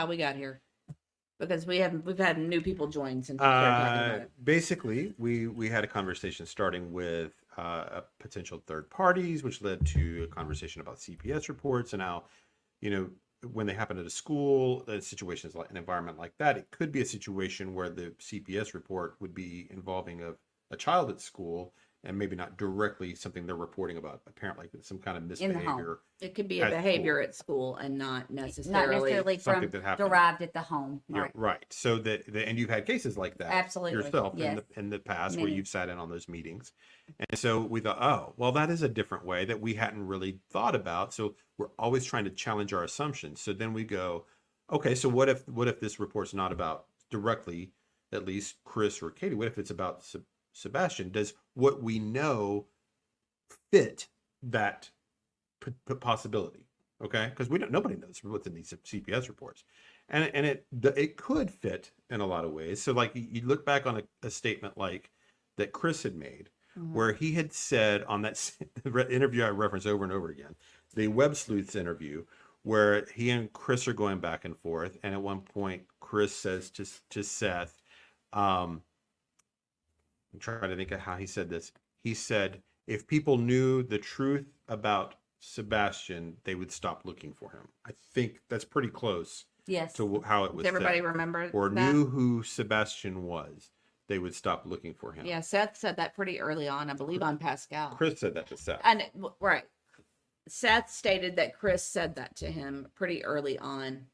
how we got here, because we've had new people join since we started talking about it. Basically, we had a conversation starting with potential third parties, which led to a conversation about CPS reports and how, when they happen at a school, situations like an environment like that, it could be a situation where the CPS report would be involving a child at school and maybe not directly something they're reporting about a parent, like some kind of misbehavior. It could be a behavior at school and not necessarily from something that happened derived at the home. Yeah, right. So and you've had cases like that absolutely yourself yes. in the past Many. where you've sat in on those meetings. And so we thought, oh, well, that is a different way that we hadn't really thought about. So we're always trying to challenge our assumptions. So then we go, okay, so what if this report's not about directly, at least Chris or Katie? What if it's about Sebastian? Does what we know fit that possibility? Okay, because nobody knows what's in these CPS reports, and it could fit in a lot of ways. So like you look back on a statement like that Chris had made, where he had said on that interview I reference over and over again, the Web Sleuths interview, where he and Chris are going back and forth, and at one point Chris says to Seth, I'm trying to think of how he said this. He said, if people knew the truth about Sebastian, they would stop looking for him. I think that's pretty close Yes. to how it was Does everybody said. remember Or that? knew who Sebastian was, they would stop looking for him. Yeah, Seth said that pretty early on, I believe, on Pascal. Chris said that to Seth. And right. Seth stated that Chris said that to him pretty early on.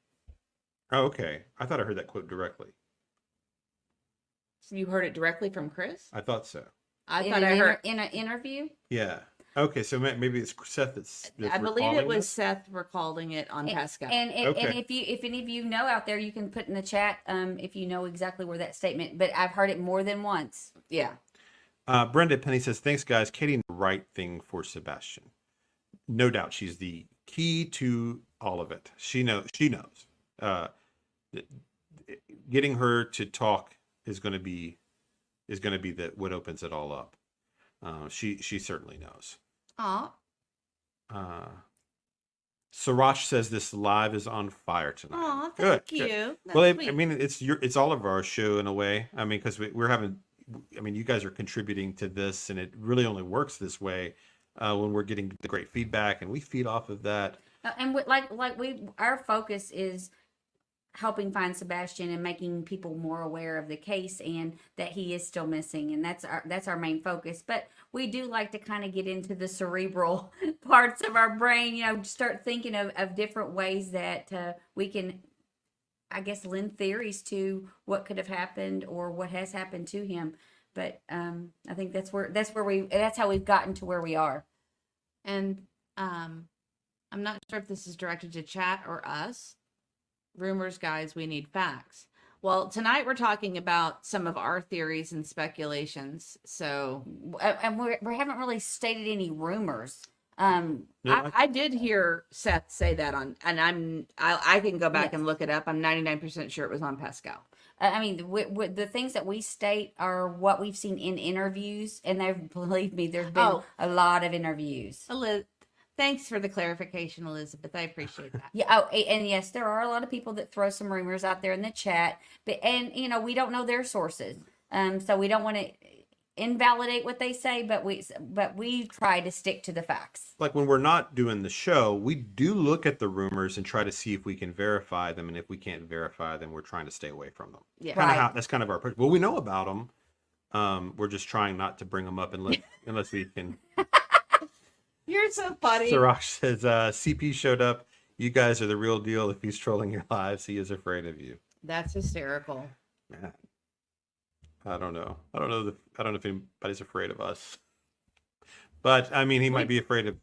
Oh, okay. I thought I heard that quote directly. So you heard it directly from Chris? I thought so. I thought I heard in an interview. Yeah. Okay, so maybe it's Seth that's I believe it was this? Seth recalling it on Pascal. And Okay. if any of you know out there, you can put in the chat if you know exactly where that statement. But I've heard it more than once. Yeah. Brenda Penny says, thanks, guys. Katie, the right thing for Sebastian. No doubt she's the key to all of it. She knows. Getting her to talk is going to be what opens it all up. She certainly knows. Aw. Sriracha says this live is on fire tonight. Aw, thank you. Good. That's Well, sweet. I mean, it's all of our show in a way. I mean, because we're having, I mean, you guys are contributing to this, and it really only works this way when we're getting the great feedback, and we feed off of that. And our focus is helping find Sebastian and making people more aware of the case and that he is still missing, and that's our main focus. But we do like to kind of get into the cerebral parts of our brain, start thinking of different ways that we can, I guess, lend theories to what could have happened or what has happened to him. But I think that's how we've gotten to where we are. And I'm not sure if this is directed to chat or us. Rumors, guys, we need facts. Well, tonight we're talking about some of our theories and speculations. So, and we haven't really stated any rumors. I did hear Seth say that and I can go back and look it up. I'm 99% sure it was on Pascal. I mean, the things that we state are what we've seen in interviews, and believe me, there's been a lot of interviews. Thanks for the clarification, Elizabeth. I appreciate that. Yeah. Oh, and yes, there are a lot of people that throw some rumors out there in the chat, but we don't know their sources, so we don't want to invalidate what they say, but we try to stick to the facts. Like when we're not doing the show, we do look at the rumors and try to see if we can verify them, and if we can't verify them, we're trying to stay away from them. Yeah, That's kind of our approach. Well, we know about them. We're just trying not to bring them up unless we can. You're so funny. Siraj says, CP showed up. You guys are the real deal. If he's trolling your lives, he is afraid of you. That's hysterical. Man, I don't know. I don't know if anybody's afraid of us. But, I mean, he might be afraid of...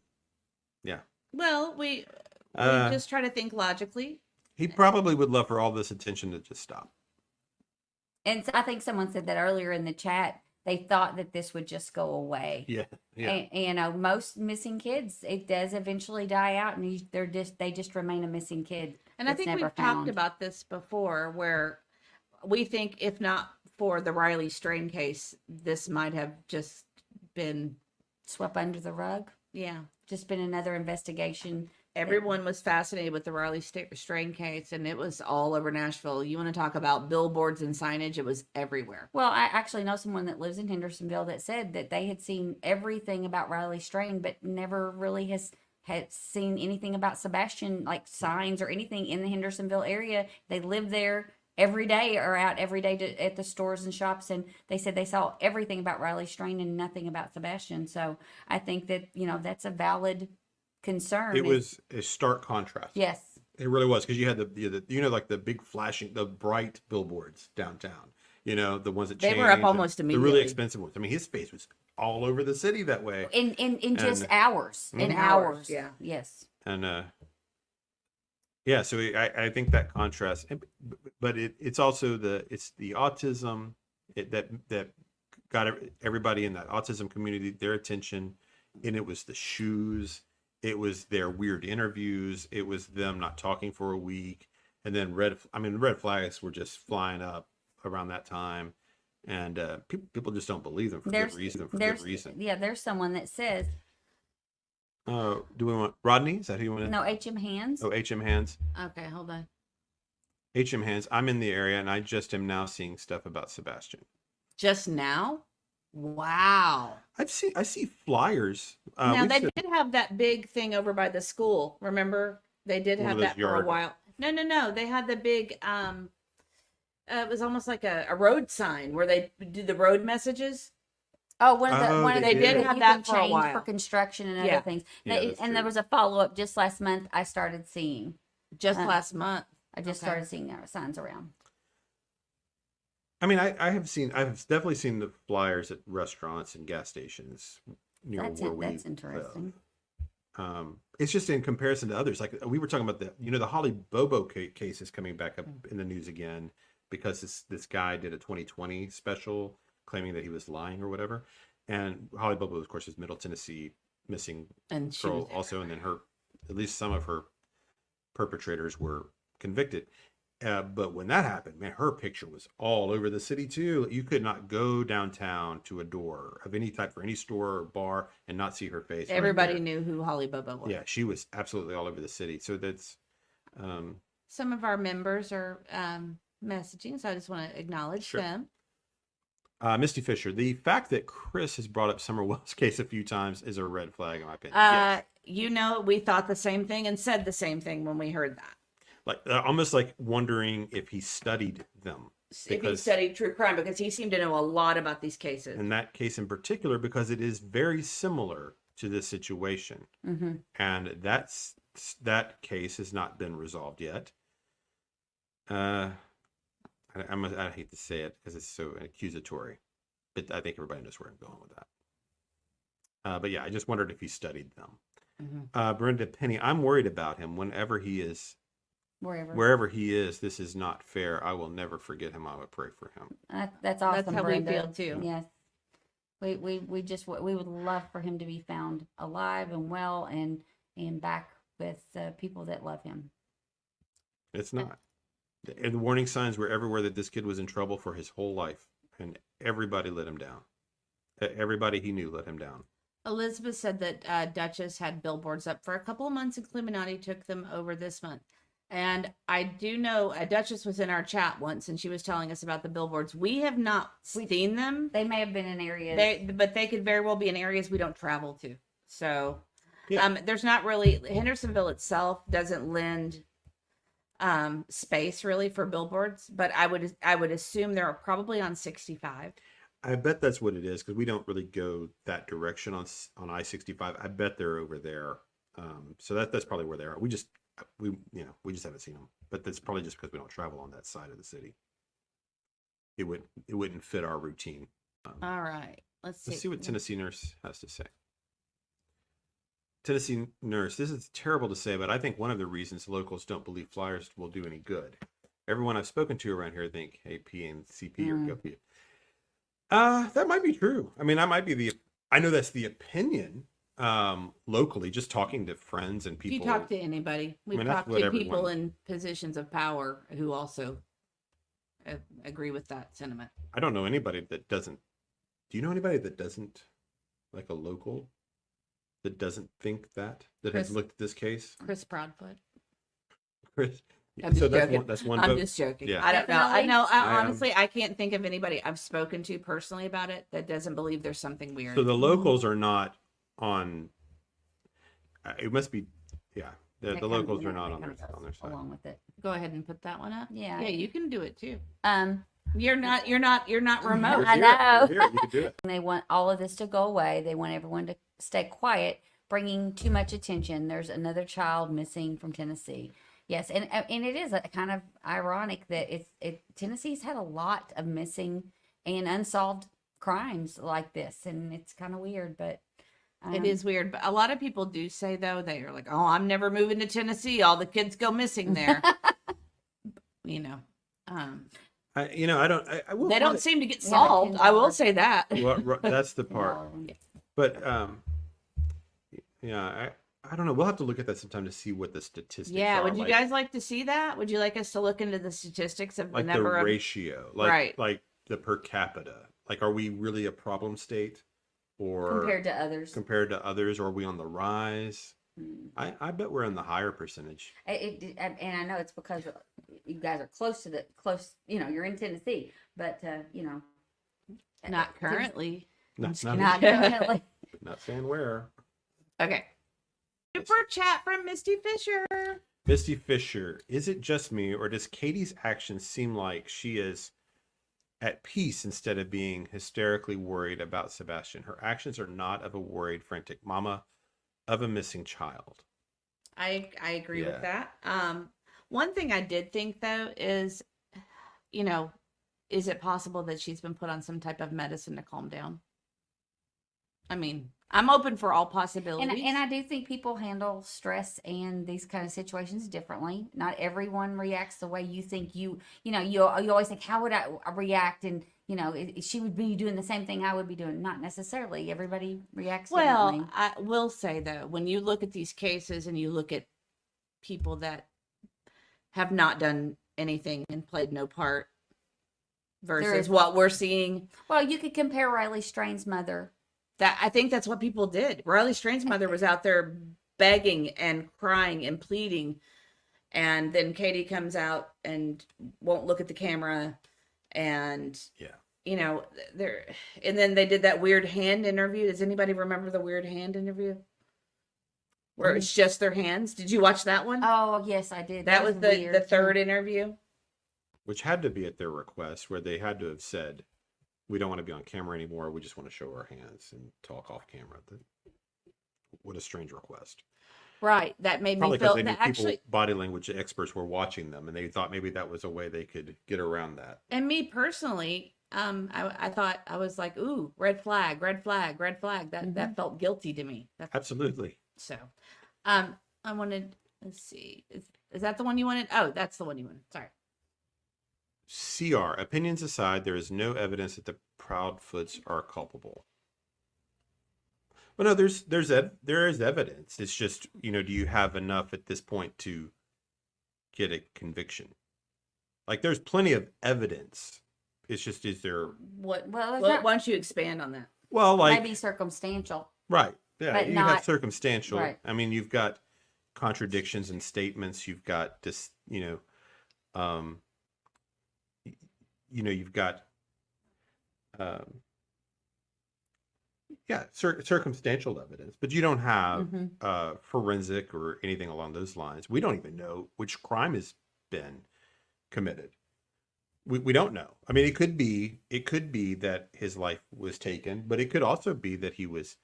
Yeah. Well, we just try to think logically. He probably would love for all this attention to just stop. And so I think someone said that earlier in the chat. They thought that this would just go away. Yeah. And most missing kids, it does eventually die out, and they just remain a missing kid. And I think we've talked about this before, where we think if not for the Riley Strain case, this might have just been swept under the rug. Yeah, just been another investigation Everyone was fascinated with the Riley State Strain case, and it was all over Nashville. You want to talk about billboards and signage? It was everywhere. Well, I actually know someone that lives in Hendersonville that said that they had seen everything about Riley Strain, but never really had seen anything about Sebastian, like signs or anything in the Hendersonville area. They live there every day or out every day at the stores and shops, and they said they saw everything about Riley Strain and nothing about Sebastian. So I think that, that's a valid concern. It was a stark contrast. Yes. It really was, because you had the like the big flashing, the bright billboards downtown. The ones that They were up almost the immediately. really expensive ones. I mean, his face was all over the city that way. In just hours. In Mhm. hours. Yeah. Yes. And yeah, so I think that contrast, but it's also the autism that got everybody in that autism community their attention, and it was the shoes. It was their weird interviews. It was them not talking for a week. And then red flags were just flying up around that time. And people just don't believe them for good reason. Yeah, there's someone that says, Do we want Rodney? Is that who you want to? no, HM Hands. Oh, HM Hands. Okay, hold on. HM Hands. I'm in the area, and I just am now seeing stuff about Sebastian. Just now? Wow. I see flyers. Now they did have that big thing over by the school. Remember, they did One have of those that for yard- a while. No. They had the big. It was almost like a road sign where they do the road messages. Oh, one of they the did that have you that can for a change while. for construction and Yeah. other things. Yeah, They- that's and there true. was a follow up just last month. I started seeing. Just last month. I just Okay. started seeing signs around. I mean, I've definitely seen the flyers at restaurants and gas stations near That's where we that's interesting. live. It's just in comparison to others. Like we were talking about the Holly Bobo case is coming back up in the news again because this guy did a 2020 special claiming that he was lying or whatever. And Holly Bobo, of course, is Middle Tennessee missing And she girl was there. also, and then at least some of her perpetrators were convicted. But when that happened, man, her picture was all over the city too. You could not go downtown to a door of any type for any store or bar and not see her face. right Everybody there. knew who Holly Bobo was. Yeah, she was absolutely all over the city. So that's Some of our members are messaging, so I just want to acknowledge Sure. them. Misty Fisher. The fact that Chris has brought up Summer Wells' case a few times is a red flag in my opinion. Yes. We thought the same thing and said the same thing when we heard that. Like almost like wondering if he studied them. If he Because- studied true crime, because he seemed to know a lot about these cases. In that case in particular, because it is very similar to this situation. Mm-hmm. And that case has not been resolved yet. I hate to say it because it's so accusatory, but I think everybody knows where I'm going with that. But yeah, I just wondered if he studied them. Mhm. Brenda Penny, I'm worried about him wherever he is. Wherever he is, this is not fair. I will never forget him. I would pray for him. That's awesome. That's how Brenda. we feel too. Yes. We would love for him to be found alive and well and back with people that love him. It's not. And the warning signs were everywhere that this kid was in trouble for his whole life, and everybody let him down. Everybody he knew let him down. Elizabeth said that Duchess had billboards up for a couple of months, and Illuminati took them over this month. And I do know Duchess was in our chat once, and she was telling us about the billboards. We have not seen them. They may have been in areas. But they could very well be in areas we don't travel to. So, Yeah. there's not really Hendersonville itself doesn't lend space really for billboards. But I would assume they're probably on 65. I bet that's what it is because we don't really go that direction on I-65. I bet they're over there. So that's probably where they are. We just haven't seen them. But that's probably just because we don't travel on that side of the city. It wouldn't fit our routine. All right, let's see what Tennessee Nurse has to say. Tennessee Nurse, this is terrible to say, but I think one of the reasons locals don't believe flyers will do any good. Everyone I've spoken to around here think, hey, P and CP or go P. That might be true. I mean, I know that's the opinion locally, just talking to friends and people. If you talk to anybody, we've talked to people in positions of power who also agree with that sentiment. I don't know anybody that doesn't. Do you know anybody that doesn't like a local that doesn't think that Chris- has looked at this case? Chris Proudfoot. Chris. I'm just that's joking. one. I'm vote. just joking. Yeah. I don't know. I Definitely. know. I, Honestly, I can't think of anybody I've spoken to personally about it that doesn't believe there's something weird. So the locals are not on. It must be. Yeah. The That kind of- locals are that not on kind of their goes side. along with it. Go ahead and put that one up. Yeah. Yeah, you can do it too. Um, You're not remote. You're I here. know. You're here. You can do it. they want all of this to go away. They want everyone to stay quiet, bringing too much attention. There's another child missing from Tennessee. Yes, and it is a kind of ironic that Tennessee's had a lot of missing and unsolved crimes like this, and it's kind of weird, but It is weird, but a lot of people do say though they are like, "Oh, I'm never moving to Tennessee. All the kids go missing there." you know, I don't. I will they find don't it- seem to get Yeah, solved. I will $10. say that. Well, that's the Yeah, part. But yeah, I don't know. We'll have to look at that sometime to see what the statistics Yeah, are. would you guys like to see that? Would you like us to look into the statistics of the like the number of ratio, Right. like the per capita? Like, are we really a problem state, or compared to others. or are we on the rise? Mm. I bet we're in the higher percentage. And I know it's because you guys are close. You're in Tennessee, but not currently? Not not currently. not saying where. Okay. Super chat from Misty Fisher. Misty Fisher, is it just me, or does Katie's actions seem like she is at peace instead of being hysterically worried about Sebastian? Her actions are not of a worried, frantic mama of a missing child. I agree Yeah. with that. One thing I did think though is, is it possible that she's been put on some type of medicine to calm down? I mean, I'm open for all possibilities. And I do think people handle stress and these kind of situations differently. Not everyone reacts the way you think you always think, how would I react? And, she would be doing the same thing I would be doing. Not necessarily. Everybody reacts differently. Well, I will say though, when you look at these cases and you look at people that have not done anything and played no part versus what we're seeing, Well, you could compare Riley Strain's mother. that I think that's what people did. Riley Strain's mother was out there begging and crying and pleading, and then Katie comes out and won't look at the camera, and there. And then they did that weird hand interview. Does anybody remember the weird hand interview? Where it's just their hands. Did you watch that one? Oh, yes, I did. that was the weird. third interview. Which had to be at their request, where they had to have said, we don't want to be on camera anymore. We just want to show our hands and talk off camera. What a strange request. Right. That made Probably me feel because they that knew actually. people, body language experts were watching them, and they thought maybe that was a way they could get around that. And me personally, I thought I was like, ooh, red flag, red flag, red flag. That felt guilty to me. Absolutely. So, I wanted. Let's see. Is that the one you wanted? Oh, that's the one you wanted. Sorry. CR, opinions aside, there is no evidence that the Proudfoots are culpable. Well, no, there is evidence. It's just, do you have enough at this point to get a conviction? Like, there's plenty of evidence. It's just, is there? What? Well, Why don't you expand on that? Well, like, maybe circumstantial. right? Yeah, but you not- have circumstantial. right. I mean, you've got contradictions in statements. You've got this, you've got, circumstantial evidence, but you don't have forensic or anything along those lines. We don't even know which crime has been committed. We don't know. I mean, it could be that his life was taken, but it could also be that he was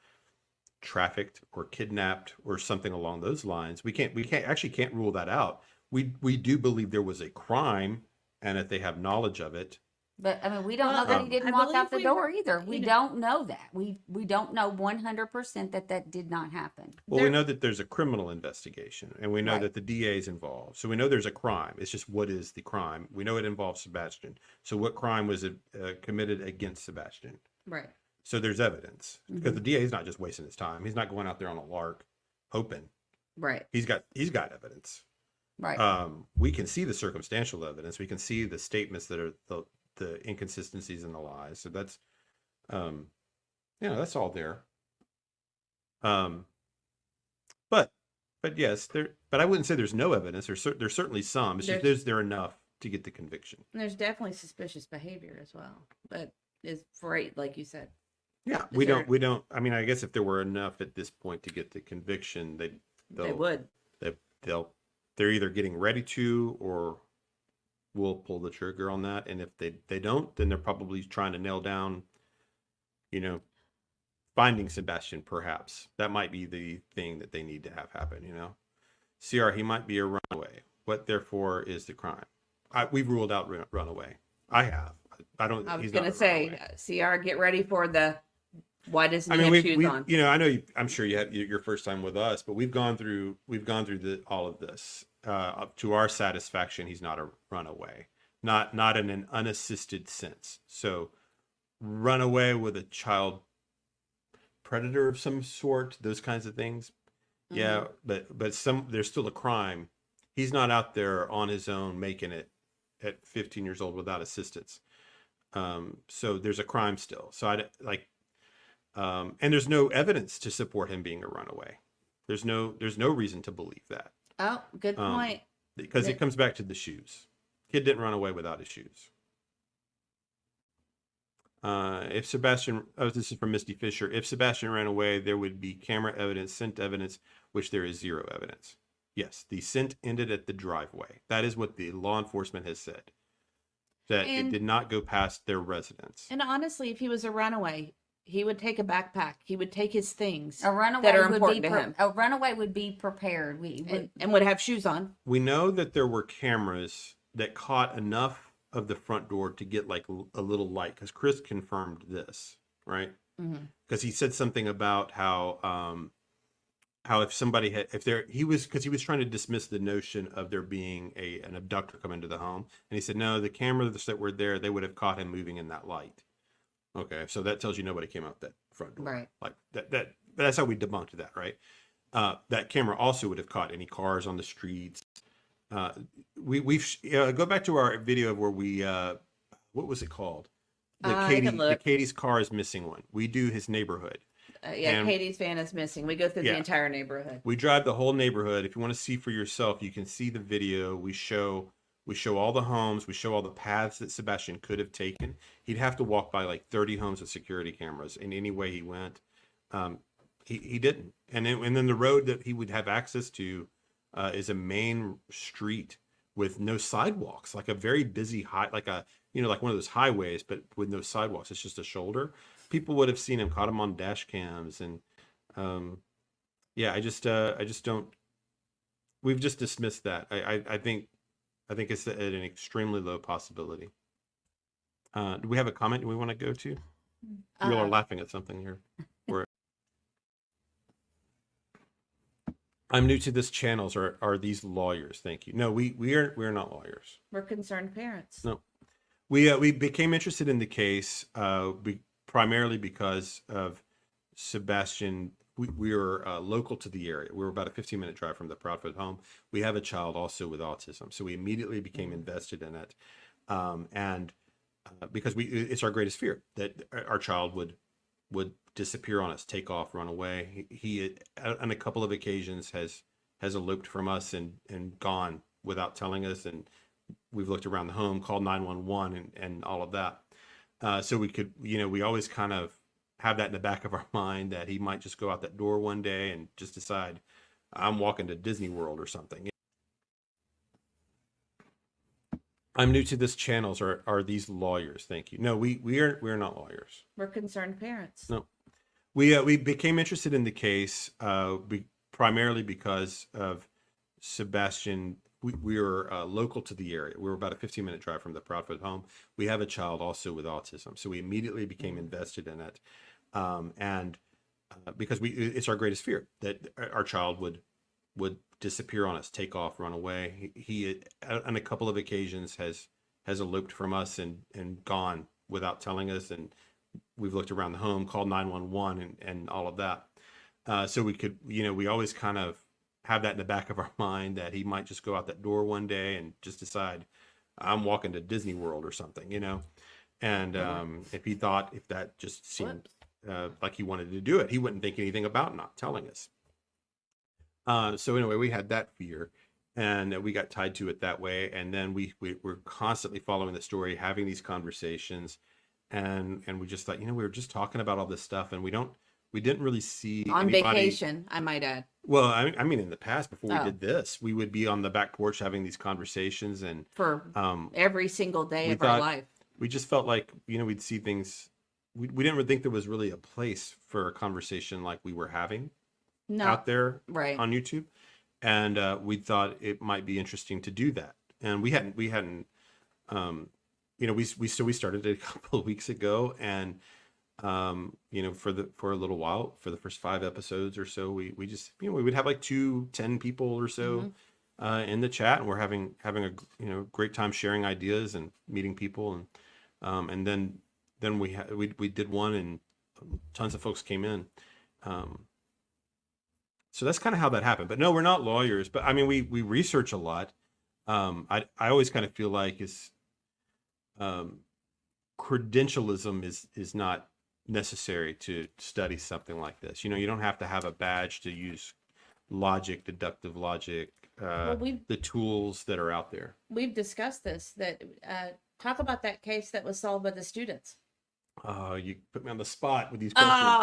trafficked or kidnapped or something along those lines. We can't rule that out. We do believe there was a crime and that they have knowledge of it. But I mean, we don't Well, know that he didn't I walk out the believe we door were- either. We don't know that. We don't know 100% that did not happen. Well, we know that there's a criminal investigation, and we know Right. that the DA is involved. So we know there's a crime. It's just, what is the crime? We know it involves Sebastian. So what crime was committed against Sebastian? Right. So there's evidence, because the DA is not just wasting his time. He's not going out there on a lark hoping. Right. He's got evidence. Right. We can see the circumstantial evidence. We can see the statements that are the inconsistencies and the lies. So that's, that's all there. but yes, there. But I wouldn't say there's no evidence. There's certainly some. It's just There's is there enough to get the conviction? there's definitely suspicious behavior as well, but is right, like you said. Yeah, Is there? we don't. I mean, I guess if there were enough at this point to get the conviction, They they'll would. they'll they're either getting ready to or will pull the trigger on that. And if they don't, then they're probably trying to nail down, you know, finding Sebastian. Perhaps that might be the thing that they need to have happen. CR, he might be a runaway. What therefore is the crime? We've ruled out runaway. I have. I don't. I was he's going not to a say, runaway. CR, get ready for the why doesn't I he mean, have shoes on? I know I'm sure you have your first time with us, but we've gone through all of this up to our satisfaction. He's not a runaway, not in an unassisted sense. So, runaway with a child predator of some sort, those kinds of things. Yeah, but there's still a crime. He's not out there on his own making it at 15 years old without assistance. So there's a crime still. So I like. And there's no evidence to support him being a runaway. There's no reason to believe that. Oh, good point. Because it comes back to the shoes. Kid didn't run away without his shoes. If Sebastian, this is from Misty Fisher. If Sebastian ran away, there would be camera evidence, scent evidence, which there is zero evidence. Yes, the scent ended at the driveway. That is what the law enforcement has said. That it did not go past their residence. And honestly, if he was a runaway, he would take a backpack. He would take his things A runaway that are would important be to him, a runaway would be prepared. and would have shoes on. We know that there were cameras that caught enough of the front door to get like a little light, because Chris confirmed this, right? Because he said something about how if somebody had, he was trying to dismiss the notion of there being an abductor come into the home, and he said no, the cameras that were there, they would have caught him moving in that light. Okay, so that tells you nobody came out that front door, Right? Like that's how we debunked that, right? That camera also would have caught any cars on the streets. We've go back to our video where we what was it called? The Katie's car is missing one. We do his neighborhood. Yeah, Katie's van is missing. We go through the entire neighborhood. We drive the whole neighborhood. If you want to see for yourself, you can see the video. We show all the homes. We show all the paths that Sebastian could have taken. He'd have to walk by like 30 homes with security cameras in any way he went. He didn't. And then the road that he would have access to is a main street with no sidewalks, like a very busy like one of those highways, but with no sidewalks. It's just a shoulder. People would have seen him, caught him on dash cams, and I just don't. We've just dismissed that. I think it's at an extremely low possibility. Do we have a comment we want to go to? You all are laughing at something here. I'm new to this channel. Are these lawyers? Thank you. No, we're not lawyers. We're concerned parents. No, we became interested in the case primarily because of Sebastian. We were local to the area. We were about a 15-minute drive from the Proudfoot home. We have a child also with autism, so we immediately became invested in it, and because it's our greatest fear that our child would disappear on us, take off, run away. He on a couple of occasions has eloped from us and gone without telling us, and we've looked around the home, called 911 and all of that. So we could, we always kind of have that in the back of our mind that he might just go out that door one day and just decide I'm walking to Disney World or something. I'm new to this channel. Are these lawyers? Thank you. No, we're not lawyers. We're concerned parents. No, we became interested in the case primarily because of Sebastian. We were local to the area. We were about a 15-minute drive from the Proudfoot home. We have a child also with autism, so we immediately became invested in it, and because it's our greatest fear that our child would disappear on us, take off, run away. He on a couple of occasions has eloped from us and gone without telling us, and we've looked around the home, called 911 and all of that. So we could, we always kind of have that in the back of our mind that he might just go out that door one day and just decide I'm walking to Disney World or something, and if that just seemed like he wanted to do it, he wouldn't think anything about not telling us. So anyway, we had that fear, and we got tied to it that way. And then we were constantly following the story, having these conversations, and we just thought, we were just talking about all this stuff, and we didn't really see On anybody. vacation, I might add. Well, I mean, in the past, before we Oh. did this, we would be on the back porch having these conversations, and For um, every single day we of our thought life. we just felt like we'd see things. We didn't really think there was really a place for a conversation like we were having No, out there right. on YouTube, and we thought it might be interesting to do that. And we hadn't we started it a couple of weeks ago, and for a little while, for the first 5 episodes or so, we just we would have like 10 people or so in the chat, and we're having a great time sharing ideas and meeting people, and then we did one, and tons of folks came in. So that's kind of how that happened. But no, we're not lawyers. But I mean, we research a lot. I always kind of feel like credentialism is not necessary to study something like this. You don't have to have a badge to use logic, deductive logic, the tools that are out there. We've discussed this. Talk about that case that was solved by the students. You put me on the spot with these questions.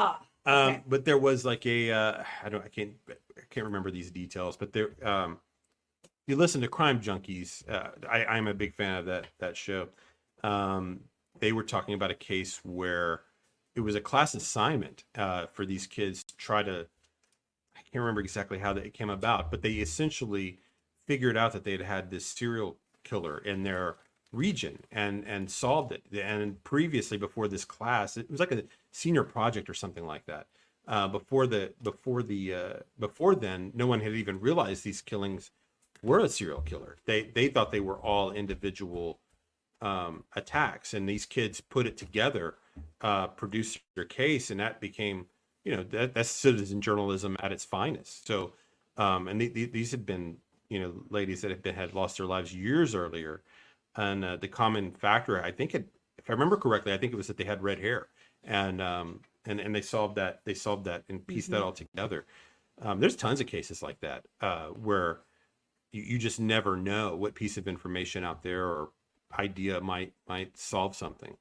Okay. But there was like I can't remember these details, but there, you listen to Crime Junkies. I'm a big fan of that show. They were talking about a case where it was a class assignment for these kids to try to, I can't remember exactly how that came about, but they essentially figured out that they had this serial killer in their region and solved it. And previously, before this class, it was like a senior project or something like that. Before then, no one had even realized these killings were a serial killer. They thought they were all individual attacks, and these kids put it together, produced their case, and that became that's citizen journalism at its finest. So and these had been ladies that had lost their lives years earlier, and the common factor, I think if I remember correctly, I think it was that they had red hair, and they solved that and pieced that all together. There's tons of cases like that where you just never know what piece of information out there or idea might solve something.